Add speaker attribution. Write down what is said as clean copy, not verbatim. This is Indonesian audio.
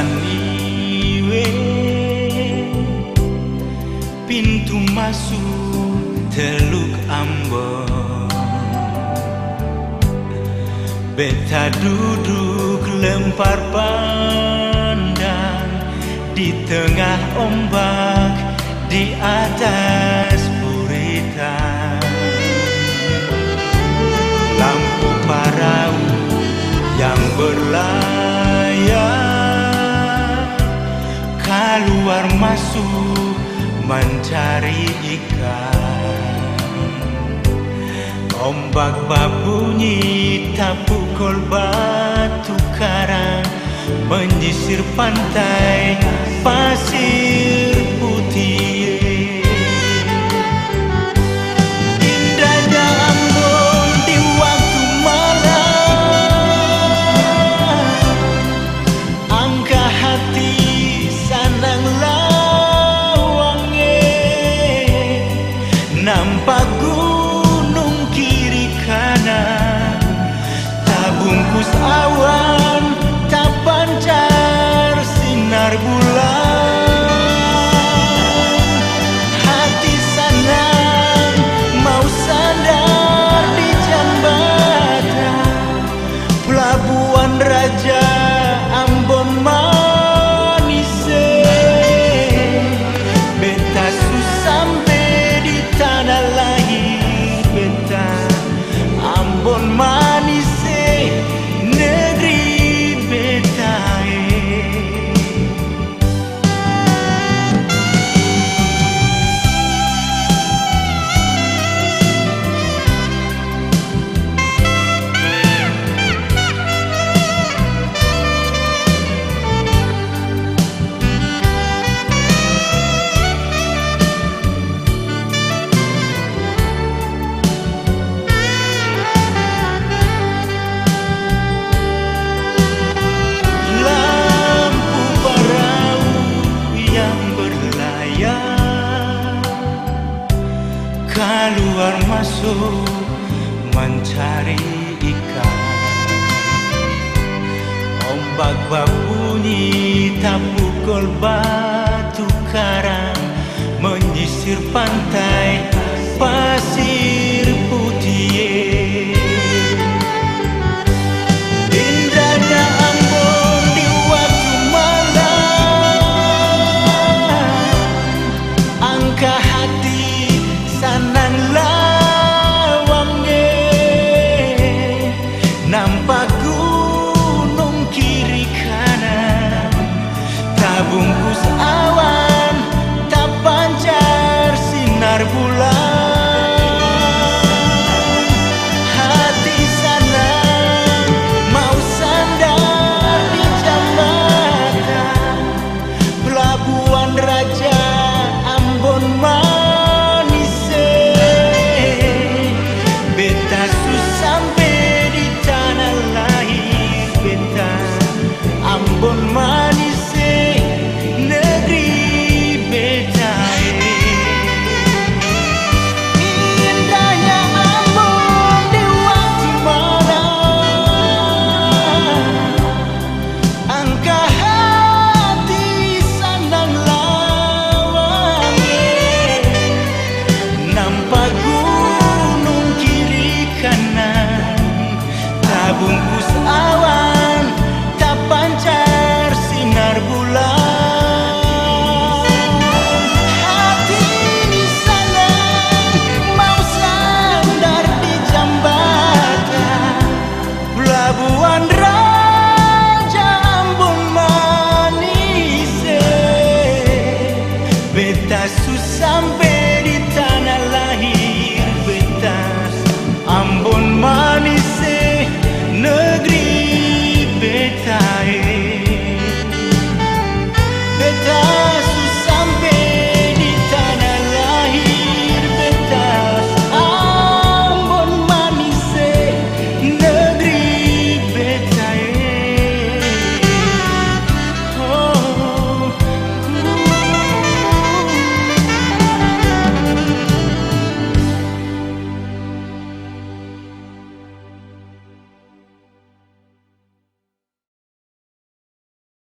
Speaker 1: saniwe pintu masuk Teluk Ambon. Beta duduk lempar pandang di tengah ombak di atas buritan. Lampu parau yang berlayar keluar masuk mencari ikan. Ombak berbunyi tak pukul batu karang menyisir pantai pasir putih. Indahnya Ambon di waktu malam, angka hati sanang lawange, nampak gunung kiri kanan, tak bungkus awan, tak pancar sinar bulan. Hati senang mau sandar di jambatan Pelabuhan Raja Ambon manise. Beta sampai di tanah lahir beta Ambon manise, negeri beta. Keluar masuk mencari ikan. Ombak berbunyi tak pukul batu karang menyisir pantai pasir